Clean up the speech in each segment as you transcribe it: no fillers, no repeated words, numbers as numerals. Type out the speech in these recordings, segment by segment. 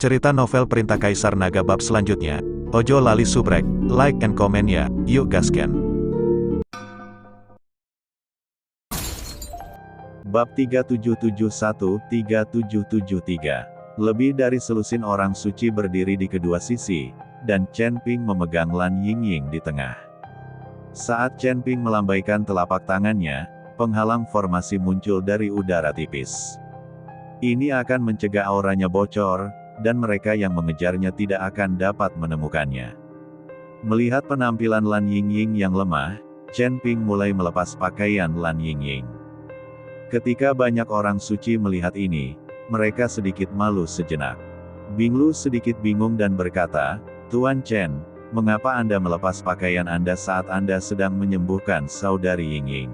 Cerita novel Perintah Kaisar Naga bab selanjutnya. Ojo lali subrek, like and comment ya, yuk gasken. Bab 3771-3773. Lebih dari selusin orang suci berdiri di kedua sisi, dan Chen Ping memegang Lan Yingying di tengah. Saat Chen Ping melambaikan telapak tangannya, penghalang formasi muncul dari udara tipis. Ini akan mencegah auranya bocor, dan mereka yang mengejarnya tidak akan dapat menemukannya. Melihat penampilan Lan Yingying yang lemah, Chen Ping mulai melepas pakaian Lan Yingying. Ketika banyak orang suci melihat ini, mereka sedikit malu sejenak. Binglu sedikit bingung dan berkata, "Tuan Chen, mengapa Anda melepas pakaian Anda saat Anda sedang menyembuhkan saudari Yingying?"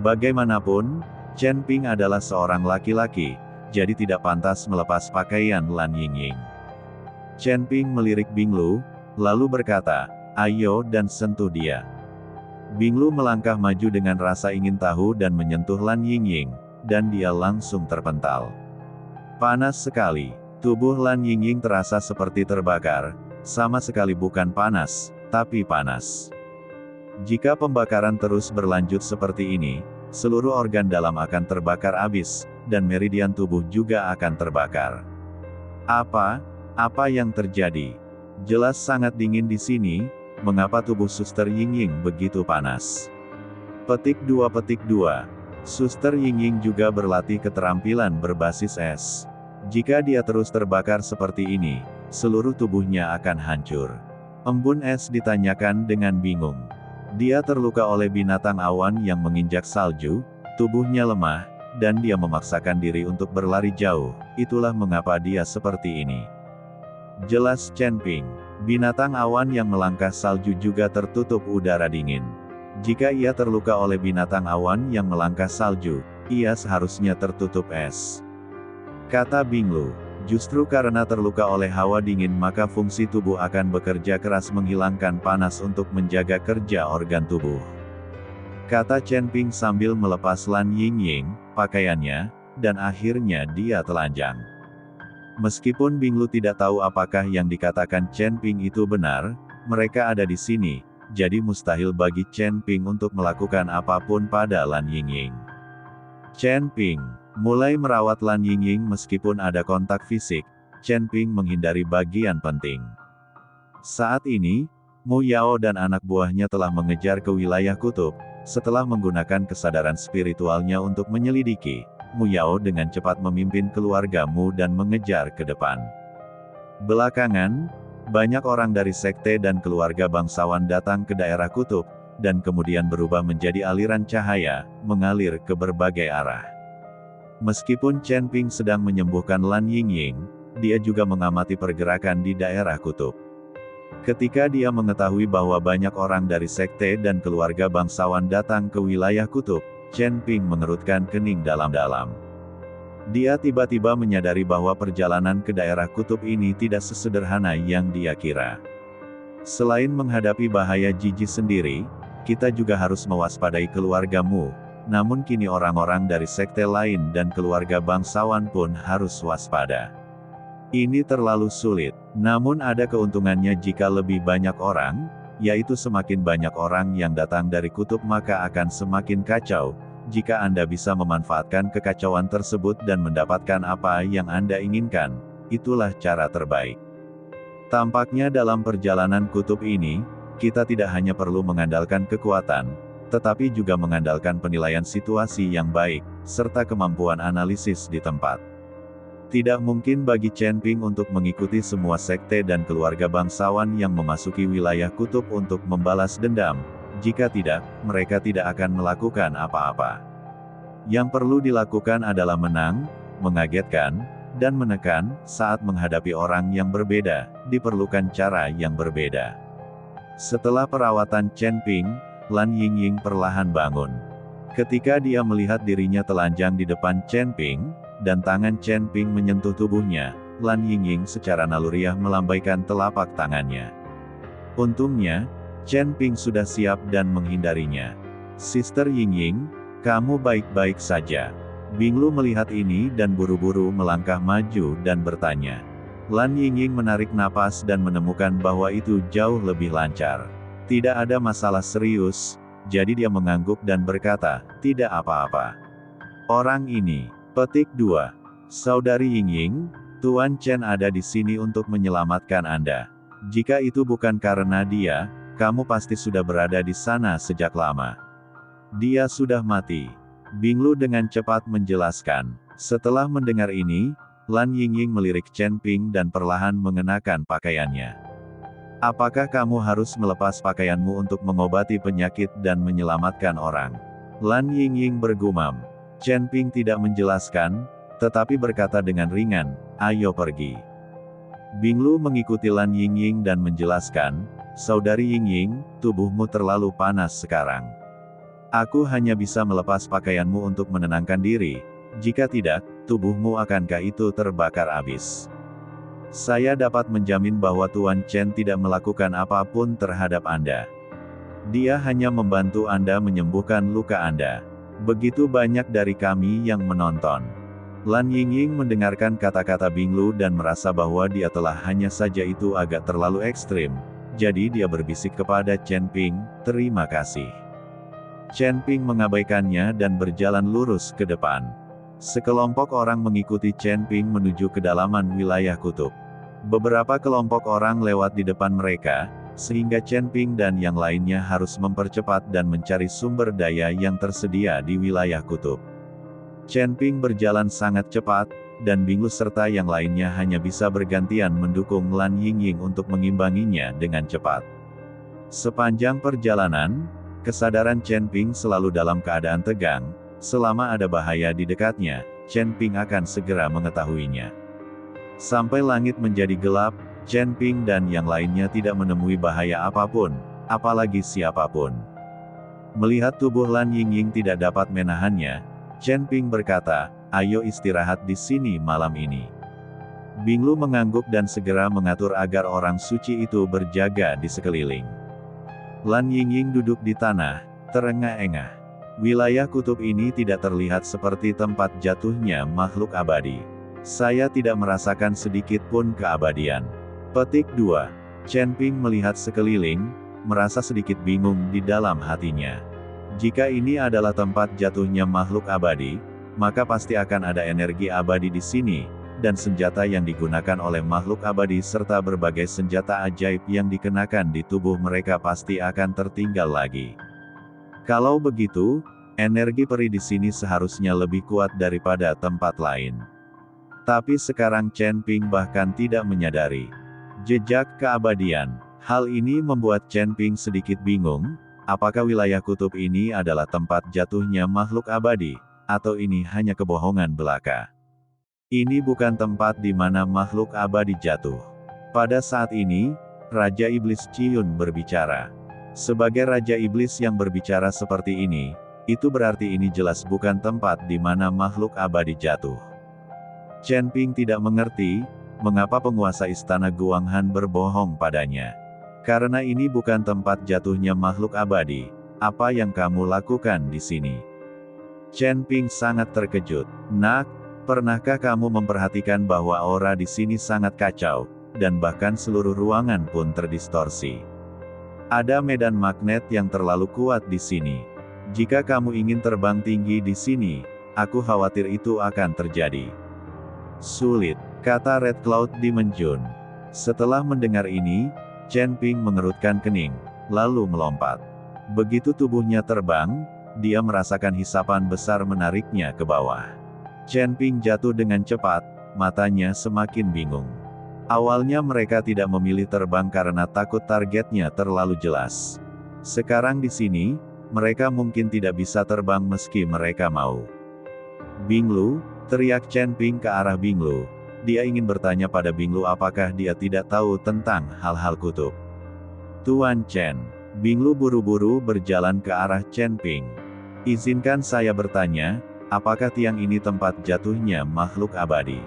Bagaimanapun, Chen Ping adalah seorang laki-laki, jadi tidak pantas melepas pakaian Lan Yingying. Chen Ping melirik Binglu, lalu berkata, "Ayo dan sentuh dia." Binglu melangkah maju dengan rasa ingin tahu dan menyentuh Lan Yingying, dan dia langsung terpental. Panas sekali. Tubuh Lan Yingying terasa seperti terbakar, sama sekali bukan panas, tapi panas. Jika pembakaran terus berlanjut seperti ini, seluruh organ dalam akan terbakar habis, dan meridian tubuh juga akan terbakar. Apa yang terjadi? Jelas sangat dingin di sini. Mengapa tubuh Suster Yingying begitu panas? Petik 2. Suster Yingying juga berlatih keterampilan berbasis es. Jika dia terus terbakar seperti ini, seluruh tubuhnya akan hancur. Embun Es ditanyakan dengan bingung. Dia terluka oleh binatang awan yang menginjak salju, tubuhnya lemah, dan dia memaksakan diri untuk berlari jauh. Itulah mengapa dia seperti ini. Jelas Chen Ping. Binatang awan yang melangkah salju juga tertutup udara dingin. Jika ia terluka oleh binatang awan yang melangkah salju, ia seharusnya tertutup es. Kata Binglu, justru karena terluka oleh hawa dingin maka fungsi tubuh akan bekerja keras menghilangkan panas untuk menjaga kerja organ tubuh. Kata Chen Ping sambil melepas Lan Yingying, pakaiannya, dan akhirnya dia telanjang. Meskipun Binglu tidak tahu apakah yang dikatakan Chen Ping itu benar, mereka ada di sini, jadi mustahil bagi Chen Ping untuk melakukan apapun pada Lan Yingying. Chen Ping mulai merawat Lan Yingying meskipun ada kontak fisik, Chen Ping menghindari bagian penting. Saat ini, Mu Yao dan anak buahnya telah mengejar ke wilayah kutub. Setelah menggunakan kesadaran spiritualnya untuk menyelidiki, Mu Yao dengan cepat memimpin keluarga Mu dan mengejar ke depan. Belakangan, banyak orang dari sekte dan keluarga bangsawan datang ke daerah kutub, dan kemudian berubah menjadi aliran cahaya, mengalir ke berbagai arah. Meskipun Chen Ping sedang menyembuhkan Lan Yingying, dia juga mengamati pergerakan di daerah kutub. Ketika dia mengetahui bahwa banyak orang dari sekte dan keluarga bangsawan datang ke wilayah kutub, Chen Ping mengerutkan kening dalam-dalam. Dia tiba-tiba menyadari bahwa perjalanan ke daerah kutub ini tidak sesederhana yang dia kira. Selain menghadapi bahaya jijik sendiri, kita juga harus mewaspadai keluargamu. Namun kini orang-orang dari sekte lain dan keluarga bangsawan pun harus waspada. Ini terlalu sulit, namun ada keuntungannya jika lebih banyak orang, yaitu semakin banyak orang yang datang dari kutub maka akan semakin kacau. Jika Anda bisa memanfaatkan kekacauan tersebut dan mendapatkan apa yang Anda inginkan, itulah cara terbaik. Tampaknya dalam perjalanan kutub ini, kita tidak hanya perlu mengandalkan kekuatan, tetapi juga mengandalkan penilaian situasi yang baik, serta kemampuan analisis di tempat. Tidak mungkin bagi Chen Ping untuk mengikuti semua sekte dan keluarga bangsawan yang memasuki wilayah kutub untuk membalas dendam. Jika tidak, mereka tidak akan melakukan apa-apa. Yang perlu dilakukan adalah menang, mengagetkan, dan menekan. Saat menghadapi orang yang berbeda, diperlukan cara yang berbeda. Setelah perawatan Chen Ping, Lan Yingying perlahan bangun. Ketika dia melihat dirinya telanjang di depan Chen Ping, dan tangan Chen Ping menyentuh tubuhnya, Lan Yingying secara naluriah melambaikan telapak tangannya. Untungnya, Chen Ping sudah siap dan menghindarinya. "Sister Yingying, kamu baik-baik saja?" Binglu melihat ini dan buru-buru melangkah maju dan bertanya. Lan Yingying menarik napas dan menemukan bahwa itu jauh lebih lancar. Tidak ada masalah serius, jadi dia mengangguk dan berkata, tidak apa-apa. Orang ini. Petik 2. Saudari Yingying, Tuan Chen ada di sini untuk menyelamatkan Anda. Jika itu bukan karena dia, kamu pasti sudah berada di sana sejak lama. Dia sudah mati. Binglu dengan cepat menjelaskan. Setelah mendengar ini, Lan Yingying melirik Chen Ping dan perlahan mengenakan pakaiannya. Apakah kamu harus melepas pakaianmu untuk mengobati penyakit dan menyelamatkan orang? Lan Yingying bergumam. Chen Ping tidak menjelaskan, tetapi berkata dengan ringan, ayo pergi. Binglu mengikuti Lan Yingying dan menjelaskan, Saudari Yingying, tubuhmu terlalu panas sekarang. Aku hanya bisa melepas pakaianmu untuk menenangkan diri. Jika tidak, tubuhmu akankah itu terbakar habis. Saya dapat menjamin bahwa Tuan Chen tidak melakukan apapun terhadap Anda. Dia hanya membantu Anda menyembuhkan luka Anda. Begitu banyak dari kami yang menonton. Lan Yingying mendengarkan kata-kata Binglu dan merasa bahwa dia telah hanya saja itu agak terlalu ekstrim. Jadi dia berbisik kepada Chen Ping, terima kasih. Chen Ping mengabaikannya dan berjalan lurus ke depan. Sekelompok orang mengikuti Chen Ping menuju kedalaman wilayah kutub. Beberapa kelompok orang lewat di depan mereka, sehingga Chen Ping dan yang lainnya harus mempercepat dan mencari sumber daya yang tersedia di wilayah kutub. Chen Ping berjalan sangat cepat, dan Binglu serta yang lainnya hanya bisa bergantian mendukung Lan Yingying untuk mengimbanginya dengan cepat. Sepanjang perjalanan, kesadaran Chen Ping selalu dalam keadaan tegang. Selama ada bahaya di dekatnya, Chen Ping akan segera mengetahuinya. Sampai langit menjadi gelap, Chen Ping dan yang lainnya tidak menemui bahaya apapun, apalagi siapapun. Melihat tubuh Lan Yingying tidak dapat menahannya, Chen Ping berkata, ayo istirahat di sini malam ini. Binglu mengangguk dan segera mengatur agar orang suci itu berjaga di sekeliling. Lan Yingying duduk di tanah, terengah-engah. Wilayah kutub ini tidak terlihat seperti tempat jatuhnya makhluk abadi. Saya tidak merasakan sedikit pun keabadian. Petik 2. Chen Ping melihat sekeliling, merasa sedikit bingung di dalam hatinya. Jika ini adalah tempat jatuhnya makhluk abadi, maka pasti akan ada energi abadi di sini, dan senjata yang digunakan oleh makhluk abadi serta berbagai senjata ajaib yang dikenakan di tubuh mereka pasti akan tertinggal lagi. Kalau begitu, energi peri di sini seharusnya lebih kuat daripada tempat lain. Tapi sekarang Chen Ping bahkan tidak menyadari jejak keabadian. Hal ini membuat Chen Ping sedikit bingung, apakah wilayah kutub ini adalah tempat jatuhnya makhluk abadi, atau ini hanya kebohongan belaka. Ini bukan tempat di mana makhluk abadi jatuh. Pada saat ini, Raja Iblis Ciyun berbicara. Sebagai Raja Iblis yang berbicara seperti ini, itu berarti ini jelas bukan tempat di mana makhluk abadi jatuh. Chen Ping tidak mengerti, mengapa penguasa istana Guanghan berbohong padanya. Karena ini bukan tempat jatuhnya makhluk abadi, apa yang kamu lakukan di sini? Chen Ping sangat terkejut. Nak, pernahkah kamu memperhatikan bahwa aura di sini sangat kacau, dan bahkan seluruh ruangan pun terdistorsi? Ada medan magnet yang terlalu kuat di sini. Jika kamu ingin terbang tinggi di sini, aku khawatir itu akan terjadi. Sulit, kata Red Cloud Demon Jun. Setelah mendengar ini, Chen Ping mengerutkan kening, lalu melompat. Begitu tubuhnya terbang, dia merasakan hisapan besar menariknya ke bawah. Chen Ping jatuh dengan cepat, matanya semakin bingung. Awalnya mereka tidak memilih terbang karena takut targetnya terlalu jelas. Sekarang di sini, mereka mungkin tidak bisa terbang meski mereka mau. Binglu, teriak Chen Ping ke arah Binglu. Dia ingin bertanya pada Binglu apakah dia tidak tahu tentang hal-hal kutub. Tuan Chen. Binglu buru-buru berjalan ke arah Chen Ping. Izinkan saya bertanya, apakah tiang ini tempat jatuhnya makhluk abadi?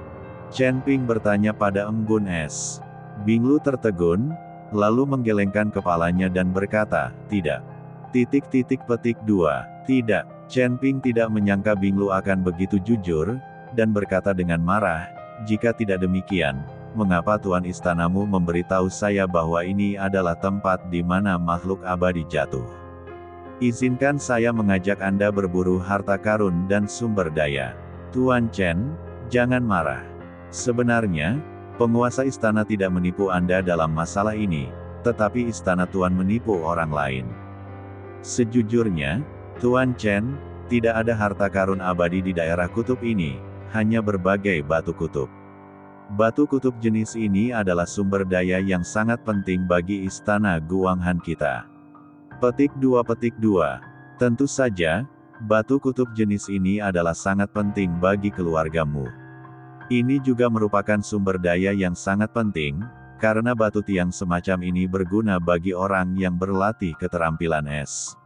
Chen Ping bertanya pada Embun Es. Binglu tertegun, lalu menggelengkan kepalanya dan berkata, tidak. Petik 2. Tidak. Chen Ping tidak menyangka Binglu akan begitu jujur, dan berkata dengan marah, jika tidak demikian, mengapa Tuan istanamu memberitahu saya bahwa ini adalah tempat di mana makhluk abadi jatuh? Izinkan saya mengajak Anda berburu harta karun dan sumber daya. Tuan Chen, jangan marah. Sebenarnya, penguasa istana tidak menipu Anda dalam masalah ini, tetapi istana Tuan menipu orang lain. Sejujurnya, Tuan Chen, tidak ada harta karun abadi di daerah kutub ini, hanya berbagai batu kutub. Batu kutub jenis ini adalah sumber daya yang sangat penting bagi istana Guanghan kita. Petik 2. Tentu saja, batu kutub jenis ini adalah sangat penting bagi keluargamu. Ini juga merupakan sumber daya yang sangat penting, karena batu tiang semacam ini berguna bagi orang yang berlatih keterampilan es.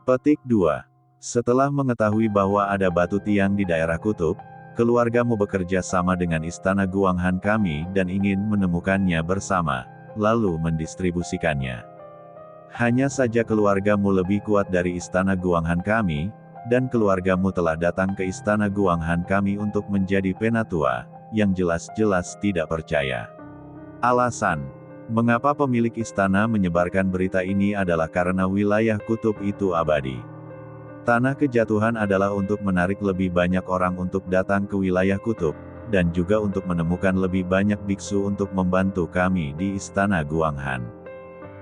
Petik 2. Setelah mengetahui bahwa ada batu tiang di daerah kutub, keluargamu bekerja sama dengan istana Guanghan kami dan ingin menemukannya bersama, lalu mendistribusikannya. Hanya saja keluargamu lebih kuat dari istana Guanghan kami, dan keluargamu telah datang ke istana Guanghan kami untuk menjadi penatua, yang jelas-jelas tidak percaya. Alasan mengapa pemilik istana menyebarkan berita ini adalah karena wilayah kutub itu abadi. Tanah kejatuhan adalah untuk menarik lebih banyak orang untuk datang ke wilayah kutub, dan juga untuk menemukan lebih banyak biksu untuk membantu kami di istana Guanghan.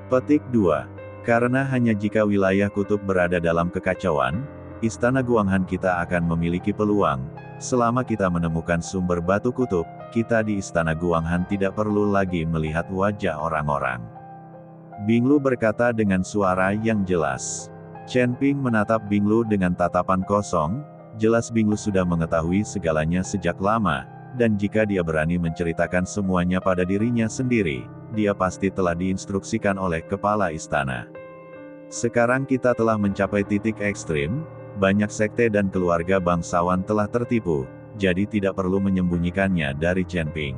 Petik 2. Karena hanya jika wilayah kutub berada dalam kekacauan, istana Guanghan kita akan memiliki peluang. Selama kita menemukan sumber batu kutub, kita di istana Guanghan tidak perlu lagi melihat wajah orang-orang. Binglu berkata dengan suara yang jelas. Chen Ping menatap Binglu dengan tatapan kosong, jelas Binglu sudah mengetahui segalanya sejak lama, dan jika dia berani menceritakan semuanya pada dirinya sendiri, dia pasti telah diinstruksikan oleh kepala istana. Sekarang kita telah mencapai titik ekstrim, banyak sekte dan keluarga bangsawan telah tertipu, jadi tidak perlu menyembunyikannya dari Chen Ping.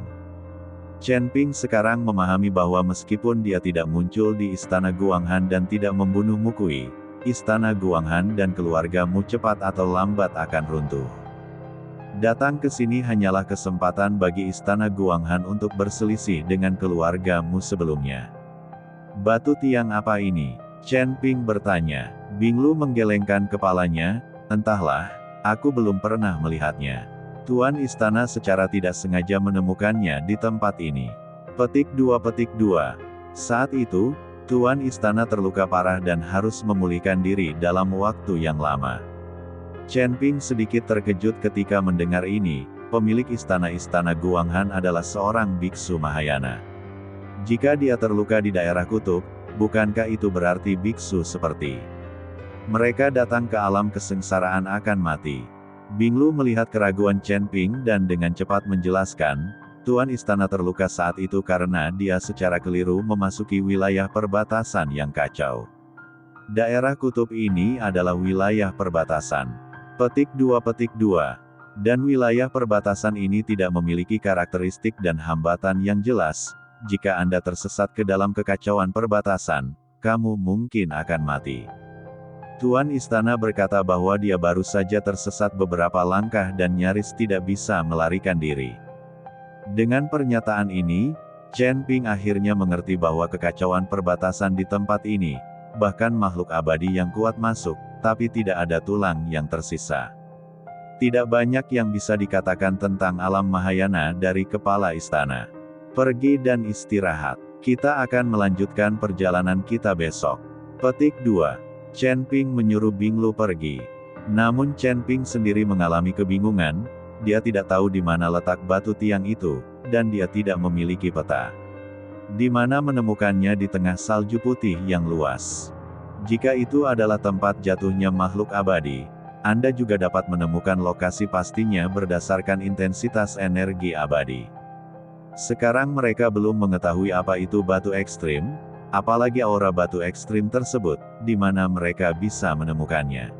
Chen Ping sekarang memahami bahwa meskipun dia tidak muncul di istana Guanghan dan tidak membunuh Mukui, istana Guanghan dan keluargamu cepat atau lambat akan runtuh. Datang ke sini hanyalah kesempatan bagi istana Guanghan untuk berselisih dengan keluargamu sebelumnya. Batu tiang apa ini? Chen Ping bertanya. Binglu menggelengkan kepalanya, entahlah, aku belum pernah melihatnya. Tuan istana secara tidak sengaja menemukannya di tempat ini. Petik 2. Saat itu, Tuan istana terluka parah dan harus memulihkan diri dalam waktu yang lama. Chen Ping sedikit terkejut ketika mendengar ini, pemilik istana-istana Guanghan adalah seorang biksu Mahayana. Jika dia terluka di daerah kutub, bukankah itu berarti biksu seperti mereka datang ke alam kesengsaraan akan mati? Binglu melihat keraguan Chen Ping dan dengan cepat menjelaskan, Tuan istana terluka saat itu karena dia secara keliru memasuki wilayah perbatasan yang kacau. Daerah kutub ini adalah wilayah perbatasan. Petik 2. Dan wilayah perbatasan ini tidak memiliki karakteristik dan hambatan yang jelas. Jika Anda tersesat ke dalam kekacauan perbatasan, kamu mungkin akan mati. Tuan istana berkata bahwa dia baru saja tersesat beberapa langkah dan nyaris tidak bisa melarikan diri. Dengan pernyataan ini, Chen Ping akhirnya mengerti bahwa kekacauan perbatasan di tempat ini, bahkan makhluk abadi yang kuat masuk, tapi tidak ada tulang yang tersisa. Tidak banyak yang bisa dikatakan tentang alam Mahayana dari kepala istana. Pergi dan istirahat. Kita akan melanjutkan perjalanan kita besok. Petik 2. Chen Ping menyuruh Binglu pergi. Namun Chen Ping sendiri mengalami kebingungan, dia tidak tahu di mana letak batu tiang itu, dan dia tidak memiliki peta. Di mana menemukannya di tengah salju putih yang luas. Jika itu adalah tempat jatuhnya makhluk abadi, Anda juga dapat menemukan lokasi pastinya berdasarkan intensitas energi abadi. Sekarang mereka belum mengetahui apa itu batu ekstrim, apalagi aura batu ekstrim tersebut, di mana mereka bisa menemukannya.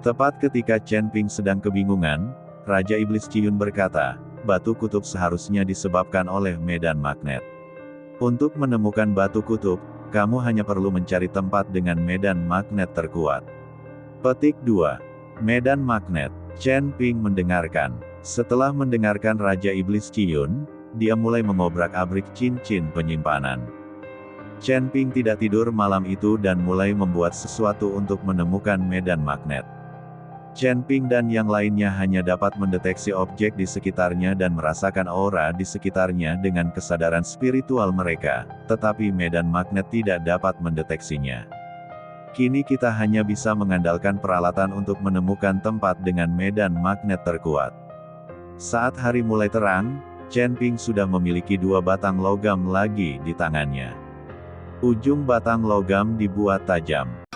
Tepat ketika Chen Ping sedang kebingungan, Raja Iblis Ciyun berkata, batu kutub seharusnya disebabkan oleh medan magnet. Untuk menemukan batu kutub, kamu hanya perlu mencari tempat dengan medan magnet terkuat. Petik 2. Medan magnet. Chen Ping mendengarkan. Setelah mendengarkan Raja Iblis Ciyun, dia mulai mengobrak-abrik cincin penyimpanan. Chen Ping tidak tidur malam itu dan mulai membuat sesuatu untuk menemukan medan magnet. Chen Ping dan yang lainnya hanya dapat mendeteksi objek di sekitarnya dan merasakan aura di sekitarnya dengan kesadaran spiritual mereka, tetapi medan magnet tidak dapat mendeteksinya. Kini kita hanya bisa mengandalkan peralatan untuk menemukan tempat dengan medan magnet terkuat. Saat hari mulai terang, Chen Ping sudah memiliki 2 batang logam lagi di tangannya. Ujung batang logam dibuat tajam.